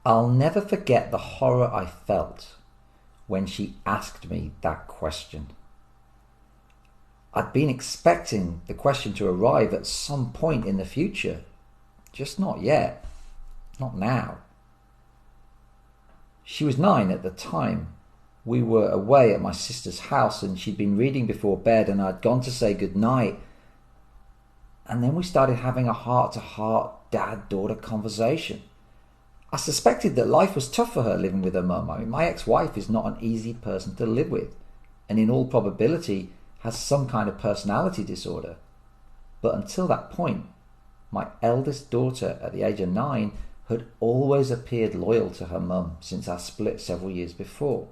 I'll never forget the horror I felt when she asked me that question. I'd been expecting the question to arrive at some point in the future, just not yet, not now. She was 9 at the time. We were away at my sister's house and she'd been reading before bed and I'd gone to say goodnight. And then we started having a heart-to-heart dad-daughter conversation. I suspected that life was tough for her living with her mum. I mean, my ex-wife is not an easy person to live with and in all probability has some kind of personality disorder. But until that point, my eldest daughter at the age of 9 had always appeared loyal to her mum since our split several years before.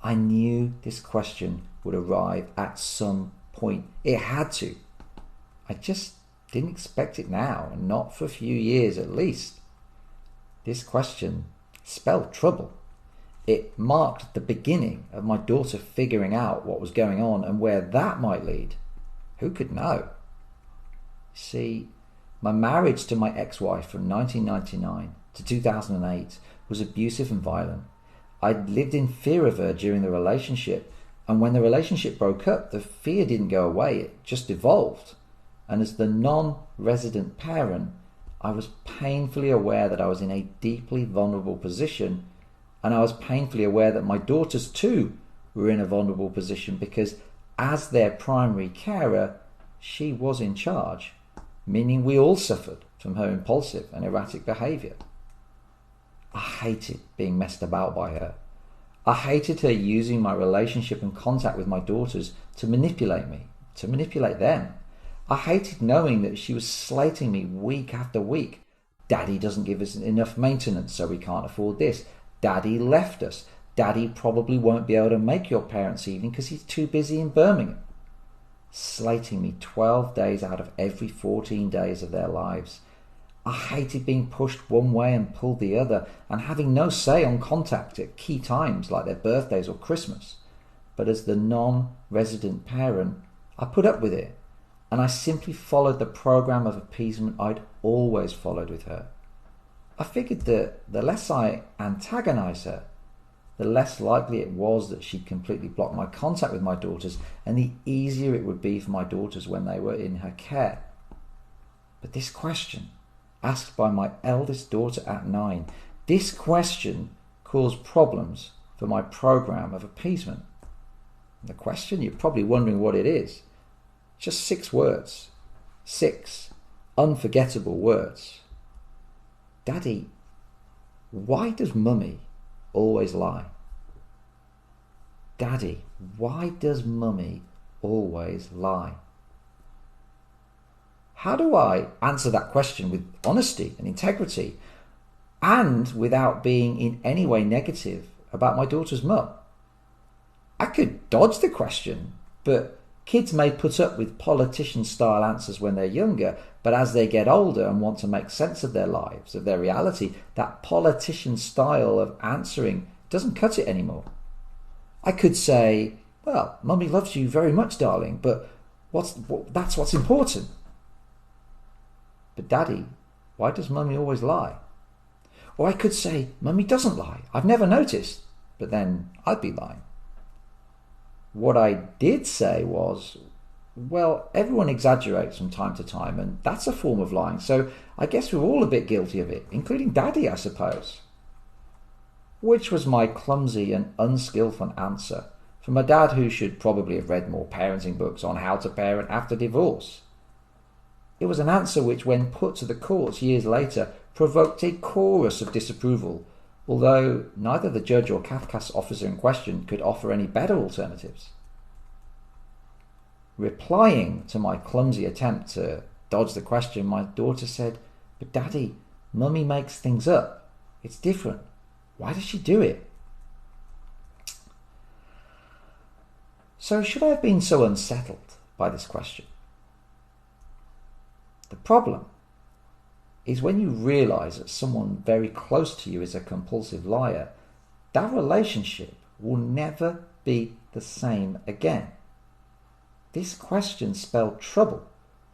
I knew this question would arrive at some point. It had to. I just didn't expect it now, and not for a few years at least. This question spelled trouble. It marked the beginning of my daughter figuring out what was going on and where that might lead. Who could know? See, my marriage to my ex-wife from 1999 to 2008 was abusive and violent. I'd lived in fear of her during the relationship, and when the relationship broke up, the fear didn't go away, it just evolved. And as the non-resident parent, I was painfully aware that I was in a deeply vulnerable position, and I was painfully aware that my daughters too were in a vulnerable position because as their primary carer, she was in charge, meaning we all suffered from her impulsive and erratic behaviour. I hated being messed about by her. I hated her using my relationship and contact with my daughters to manipulate me, to manipulate them. I hated knowing that she was slating me week after week. Daddy doesn't give us enough maintenance, so we can't afford this. Daddy left us. Daddy probably won't be able to make your parents' evening because he's too busy in Birmingham. Slating me 12 days out of every 14 days of their lives. I hated being pushed one way and pulled the other and having no say on contact at key times like their birthdays or Christmas. But as the non-resident parent, I put up with it and I simply followed the program of appeasement I'd always followed with her. I figured that the less I antagonise her, the less likely it was that she'd completely block my contact with my daughters and the easier it would be for my daughters when they were in her care. But this question, asked by my eldest daughter at 9, this question caused problems for my program of appeasement. The question, you're probably wondering what it is. Just 6 words. 6 unforgettable words. Daddy, why does Mummy always lie? Daddy, why does Mummy always lie? How do I answer that question with honesty and integrity and without being in any way negative about my daughter's mum? I could dodge the question, but kids may put up with politician-style answers when they're younger, but as they get older and want to make sense of their lives, of their reality, that politician style of answering doesn't cut it anymore. I could say, well, Mummy loves you very much, darling, but that's what's important. But Daddy, why does Mummy always lie? Or I could say, Mummy doesn't lie. I've never noticed. But then I'd be lying. What I did say was, well, everyone exaggerates from time to time, and that's a form of lying, so I guess we're all a bit guilty of it, including Daddy, I suppose. Which was my clumsy and unskillful answer from a dad who should probably have read more parenting books on how to parent after divorce. It was an answer which, when put to the courts years later, provoked a chorus of disapproval, although neither the judge or CAFCAS officer in question could offer any better alternatives. Replying to my clumsy attempt to dodge the question, my daughter said, but Daddy, Mummy makes things up. It's different. Why does she do it? So should I have been so unsettled by this question? The problem is when you realise that someone very close to you is a compulsive liar, that relationship will never be the same again. This question spelled trouble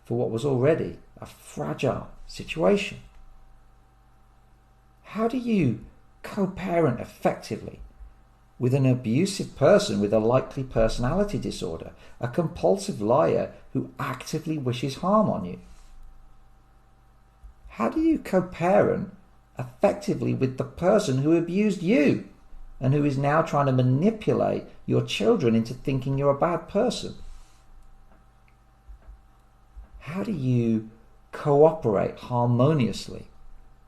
for what was already a fragile situation. How do you co-parent effectively with an abusive person with a likely personality disorder, a compulsive liar who actively wishes harm on you? How do you co-parent effectively with the person who abused you and who is now trying to manipulate your children into thinking you're a bad person? How do you cooperate harmoniously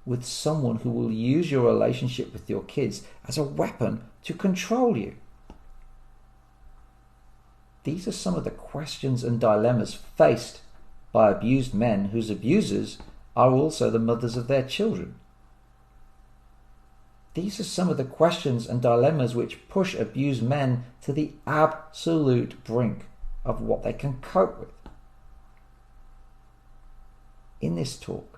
with someone who will use your relationship with your kids as a weapon to control you? These are some of the questions and dilemmas faced by abused men whose abusers are also the mothers of their children. These are some of the questions and dilemmas which push abused men to the absolute brink of what they can cope with. In this talk,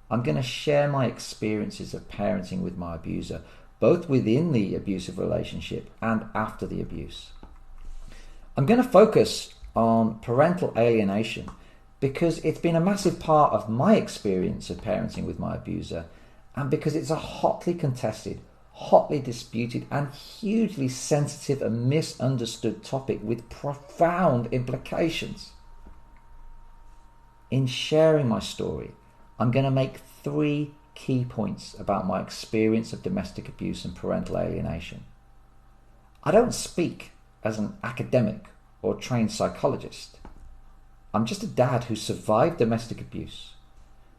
I'm going to share my experiences of parenting with my abuser, both within the abusive relationship and after the abuse. I'm going to focus on parental alienation because it's been a massive part of my experience of parenting with my abuser, and because it's a hotly contested, hotly disputed, and hugely sensitive and misunderstood topic with profound implications. In sharing my story, I'm going to make 3 key points about my experience of domestic abuse and parental alienation. I don't speak as an academic or trained psychologist. I'm just a dad who survived domestic abuse,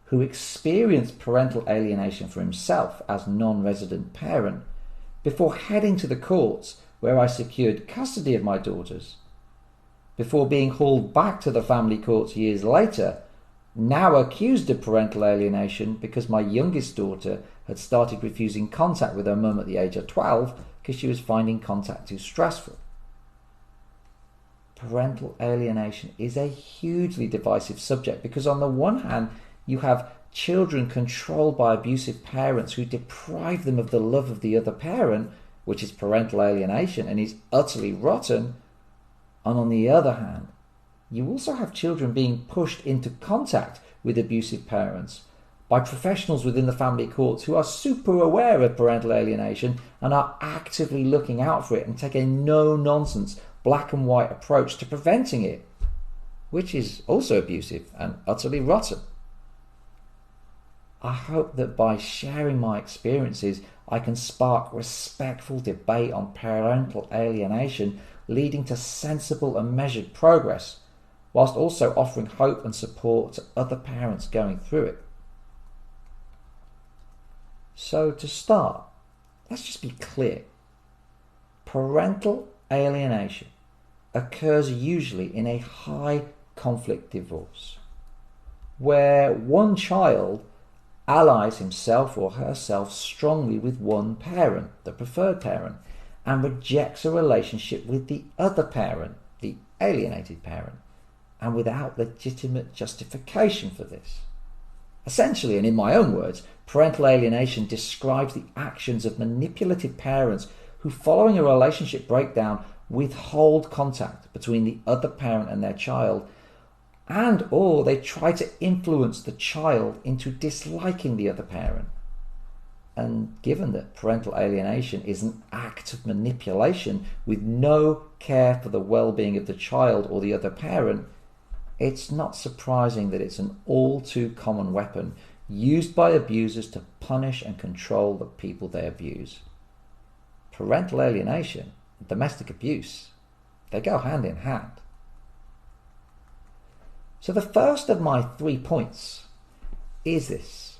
who experienced parental alienation for himself as non-resident parent before heading to the courts where I secured custody of my daughters, before being hauled back to the family courts years later, now accused of parental alienation because my youngest daughter had started refusing contact with her mum at the age of 12 because she was finding contact too stressful. Parental alienation is a hugely divisive subject because on the one hand, you have children controlled by abusive parents who deprive them of the love of the other parent, which is parental alienation and is utterly rotten. And on the other hand, you also have children being pushed into contact with abusive parents by professionals within the family courts who are super aware of parental alienation and are actively looking out for it and take a no-nonsense, black and white approach to preventing it, which is also abusive and utterly rotten. I hope that by sharing my experiences, I can spark respectful debate on parental alienation, leading to sensible and measured progress, whilst also offering hope and support to other parents going through it. So to start, let's just be clear. Parental alienation occurs usually in a high conflict divorce, where one child allies himself or herself strongly with one parent, the preferred parent, and rejects a relationship with the other parent, the alienated parent, and without legitimate justification for this. Essentially, and in my own words, parental alienation describes the actions of manipulative parents who, following a relationship breakdown, withhold contact between the other parent and their child, and or they try to influence the child into disliking the other parent. And given that parental alienation is an act of manipulation with no care for the well-being of the child or the other parent, it's not surprising that it's an all too common weapon used by abusers to punish and control the people they abuse. Parental alienation and domestic abuse, they go hand in hand. So the first of my 3 points is this.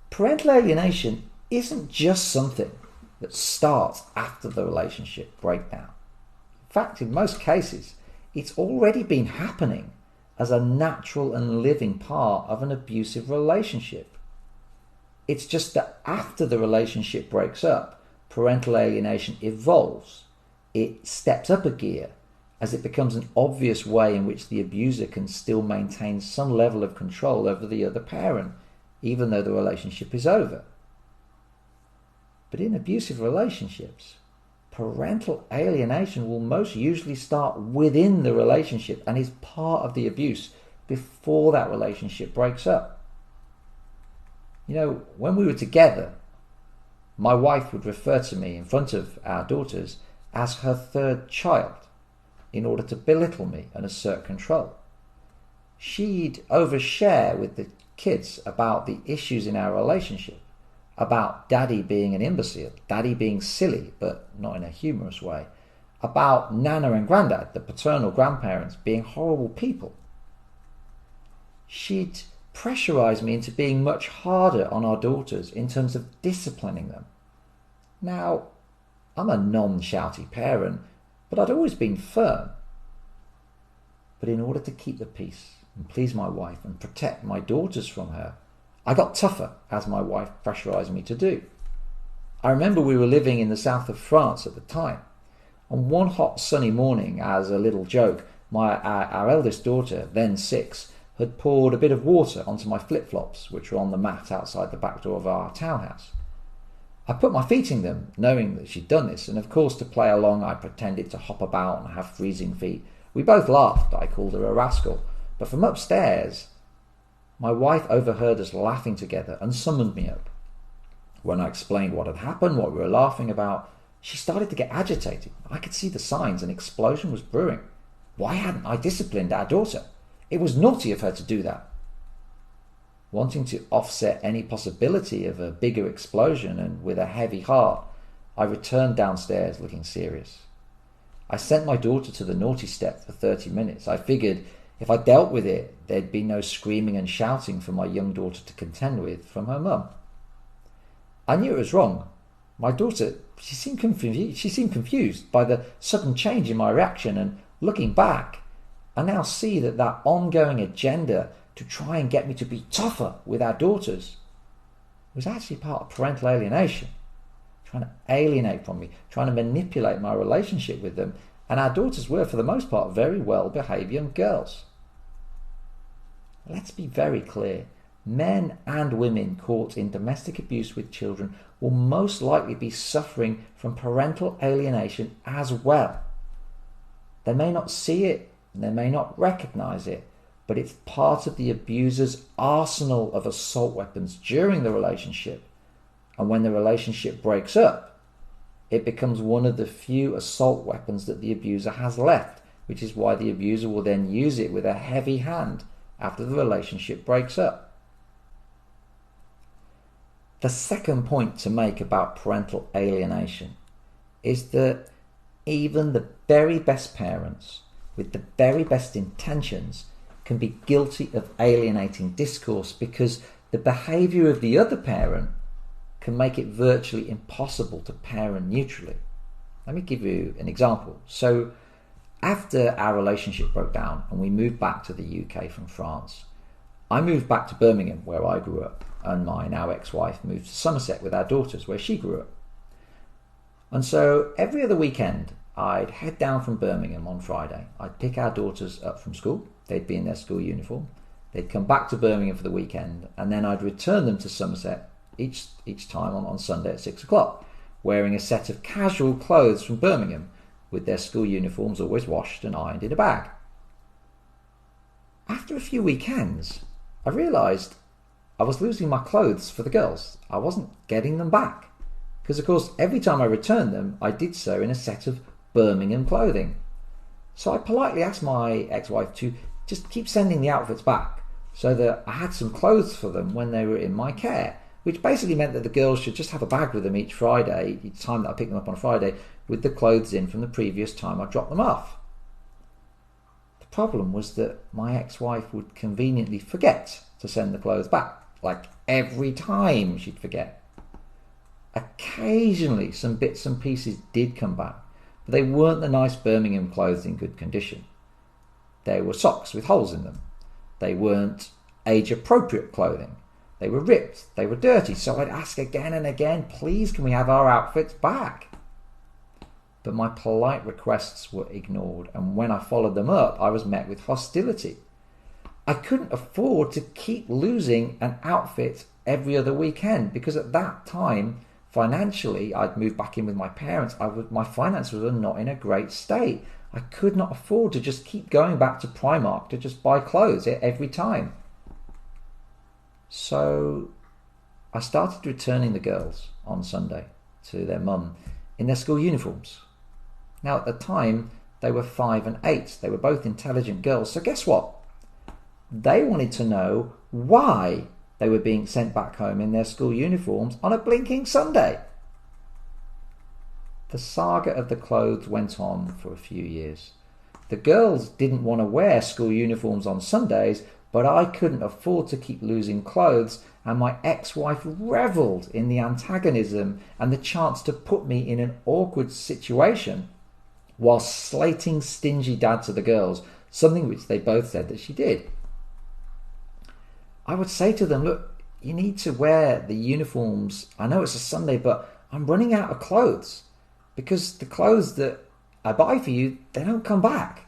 Parental alienation isn't just something that starts after the relationship breakdown. In fact, in most cases, it's already been happening as a natural and living part of an abusive relationship. It's just that after the relationship breaks up, parental alienation evolves. It steps up a gear as it becomes an obvious way in which the abuser can still maintain some level of control over the other parent, even though the relationship is over. But in abusive relationships, parental alienation will most usually start within the relationship and is part of the abuse before that relationship breaks up. When we were together, my wife would refer to me in front of our daughters as her third child in order to belittle me and assert control. She'd overshare with the kids about the issues in our relationship, about daddy being an imbecile, daddy being silly, but not in a humorous way, about Nana and Grandad, the paternal grandparents, being horrible people. She'd pressurize me into being much harder on our daughters in terms of disciplining them. Now, I'm a non-shouty parent, but I'd always been firm. But in order to keep the peace and please my wife and protect my daughters from her, I got tougher, as my wife pressurized me to do. I remember we were living in the south of France at the time. On one hot sunny morning, as a little joke, our eldest daughter, then 6, had poured a bit of water onto my flip-flops, which were on the mat outside the back door of our townhouse. I put my feet in them, knowing that she'd done this, and of course to play along I pretended to hop about and have freezing feet. We both laughed. I called her a rascal. But from upstairs, my wife overheard us laughing together and summoned me up. When I explained what had happened, what we were laughing about, she started to get agitated. I could see the signs. An explosion was brewing. Why hadn't I disciplined our daughter? It was naughty of her to do that. Wanting to offset any possibility of a bigger explosion, and with a heavy heart, I returned downstairs looking serious. I sent my daughter to the naughty step for 30 minutes. I figured if I dealt with it, there'd be no screaming and shouting for my young daughter to contend with from her mum. I knew it was wrong. My daughter, she seemed confused by the sudden change in my reaction, and looking back, I now see that ongoing agenda to try and get me to be tougher with our daughters was actually part of parental alienation, trying to alienate from me, trying to manipulate my relationship with them, and our daughters were, for the most part, very well-behaved young girls. Let's be very clear. Men and women caught in domestic abuse with children will most likely be suffering from parental alienation as well. They may not see it, and they may not recognize it, but it's part of the abuser's arsenal of assault weapons during the relationship. And when the relationship breaks up, it becomes one of the few assault weapons that the abuser has left, which is why the abuser will then use it with a heavy hand after the relationship breaks up. The second point to make about parental alienation is that even the very best parents with the very best intentions can be guilty of alienating discourse, because the behaviour of the other parent can make it virtually impossible to parent neutrally. Let me give you an example. So after our relationship broke down and we moved back to the UK from France, I moved back to Birmingham, where I grew up, and my now ex-wife moved to Somerset with our daughters, where she grew up. And so every other weekend I'd head down from Birmingham on Friday. I'd pick our daughters up from school. They'd be in their school uniform. They'd come back to Birmingham for the weekend, and then I'd return them to Somerset each time on Sunday at 6 o'clock, wearing a set of casual clothes from Birmingham, with their school uniforms always washed and ironed in a bag. After a few weekends, I realised I was losing my clothes for the girls. I wasn't getting them back, because of course every time I returned them, I did so in a set of Birmingham clothing. So I politely asked my ex-wife to just keep sending the outfits back, so that I had some clothes for them when they were in my care, which basically meant that the girls should just have a bag with them each Friday, each time that I picked them up on a Friday, with the clothes in from the previous time I dropped them off. The problem was that my ex-wife would conveniently forget to send the clothes back. Like every time she'd forget. Occasionally some bits and pieces did come back, but they weren't the nice Birmingham clothes in good condition. They were socks with holes in them. They weren't age-appropriate clothing. They were ripped. They were dirty. So I'd ask again and again, please can we have our outfits back? But my polite requests were ignored, and when I followed them up, I was met with hostility. I couldn't afford to keep losing an outfit every other weekend, because at that time, financially, I'd moved back in with my parents. My finances were not in a great state. I could not afford to just keep going back to Primark to just buy clothes every time. So I started returning the girls on Sunday to their mum in their school uniforms. Now, at the time, they were 5 and 8. They were both intelligent girls. So guess what? They wanted to know why they were being sent back home in their school uniforms on a blinking Sunday. The saga of the clothes went on for a few years. The girls didn't want to wear school uniforms on Sundays, but I couldn't afford to keep losing clothes, and my ex-wife revelled in the antagonism and the chance to put me in an awkward situation while slating stingy dad to the girls, something which they both said that she did. I would say to them, look, you need to wear the uniforms. I know it's a Sunday, but I'm running out of clothes because the clothes that I buy for you, they don't come back.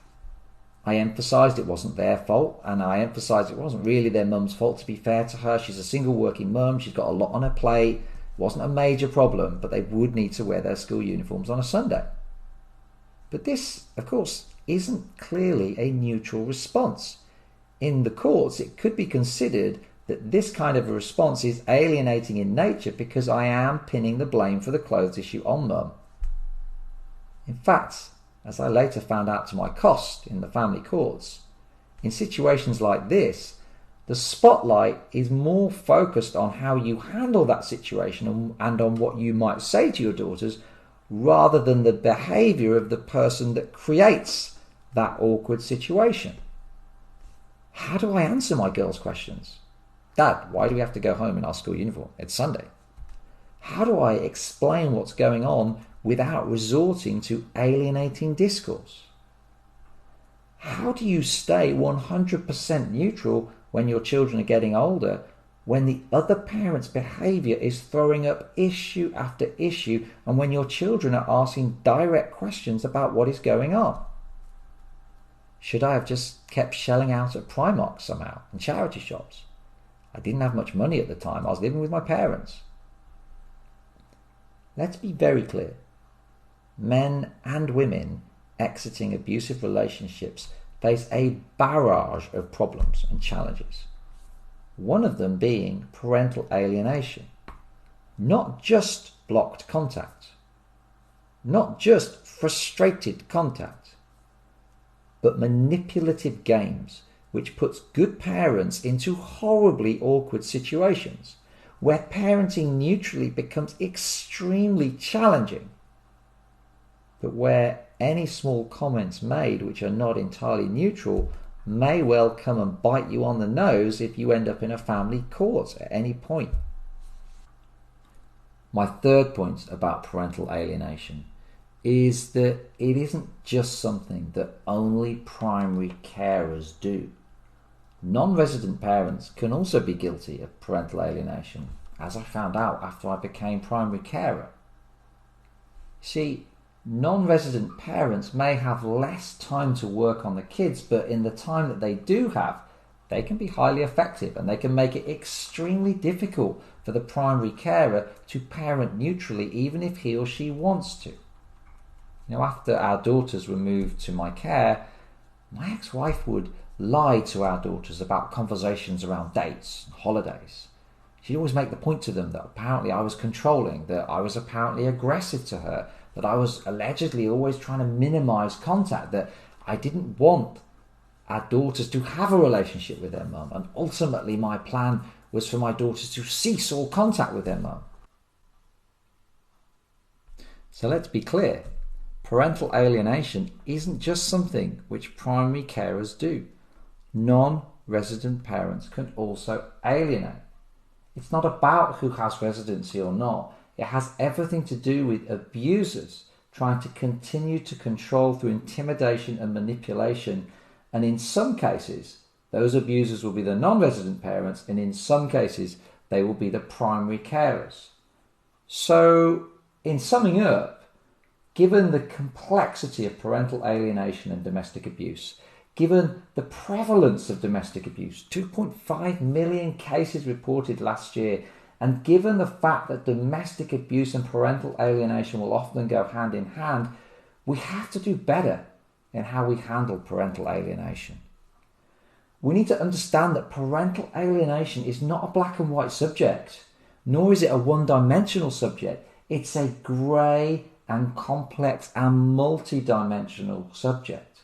I emphasised it wasn't their fault, and I emphasised it wasn't really their mum's fault, to be fair to her. She's a single working mum. She's got a lot on her plate. It wasn't a major problem, but they would need to wear their school uniforms on a Sunday. But this, of course, isn't clearly a neutral response. In the courts, it could be considered that this kind of a response is alienating in nature because I am pinning the blame for the clothes issue on mum. In fact, as I later found out to my cost in the family courts, in situations like this, the spotlight is more focused on how you handle that situation and on what you might say to your daughters, rather than the behaviour of the person that creates that awkward situation. How do I answer my girls' questions? Dad, why do we have to go home in our school uniform? It's Sunday. How do I explain what's going on without resorting to alienating discourse? How do you stay 100% neutral when your children are getting older, when the other parent's behaviour is throwing up issue after issue, and when your children are asking direct questions about what is going on? Should I have just kept shelling out at Primark somehow and charity shops? I didn't have much money at the time. I was living with my parents. Let's be very clear. Men and women exiting abusive relationships face a barrage of problems and challenges. One of them being parental alienation. Not just blocked contact, not just frustrated contact, but manipulative games which puts good parents into horribly awkward situations where parenting neutrally becomes extremely challenging, but where any small comments made which are not entirely neutral may well come and bite you on the nose if you end up in a family court at any point. My third point about parental alienation is that it isn't just something that only primary carers do. Non-resident parents can also be guilty of parental alienation, as I found out after I became primary carer. See, non-resident parents may have less time to work on the kids, but in the time that they do have, they can be highly effective and they can make it extremely difficult for the primary carer to parent neutrally, even if he or she wants to. After our daughters were moved to my care, my ex-wife would lie to our daughters about conversations around dates and holidays. She'd always make the point to them that apparently I was controlling, that I was apparently aggressive to her, that I was allegedly always trying to minimise contact, that I didn't want our daughters to have a relationship with their mum, and ultimately my plan was for my daughters to cease all contact with their mum. So let's be clear. Parental alienation isn't just something which primary carers do. Non-resident parents can also alienate. It's not about who has residency or not. It has everything to do with abusers trying to continue to control through intimidation and manipulation. And in some cases, those abusers will be the non-resident parents, and in some cases, they will be the primary carers. So, in summing up, given the complexity of parental alienation and domestic abuse, given the prevalence of domestic abuse, 2.5 million cases reported last year, and given the fact that domestic abuse and parental alienation will often go hand in hand, we have to do better in how we handle parental alienation. We need to understand that parental alienation is not a black and white subject. nor is it a one-dimensional subject. It's a grey and complex and multidimensional subject.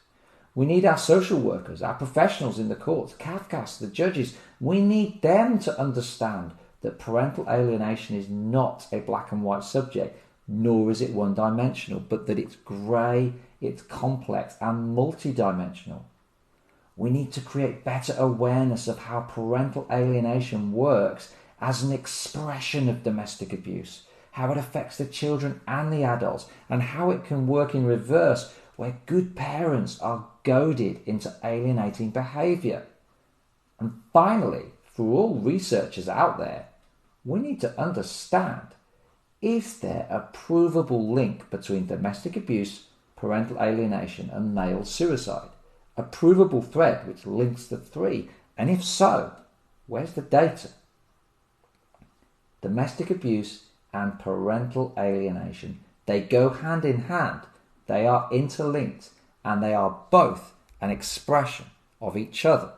We need our social workers, our professionals in the courts, CAFCAS, the judges. We need them to understand that parental alienation is not a black and white subject, nor is it one-dimensional, but that it's grey, it's complex and multidimensional. We need to create better awareness of how parental alienation works as an expression of domestic abuse, how it affects the children and the adults, and how it can work in reverse where good parents are goaded into alienating behaviour. And finally, for all researchers out there, we need to understand, is there a provable link between domestic abuse, parental alienation and male suicide? A provable thread which links the three? And if so, where's the data? Domestic abuse and parental alienation, they go hand in hand, they are interlinked, and they are both an expression of each other.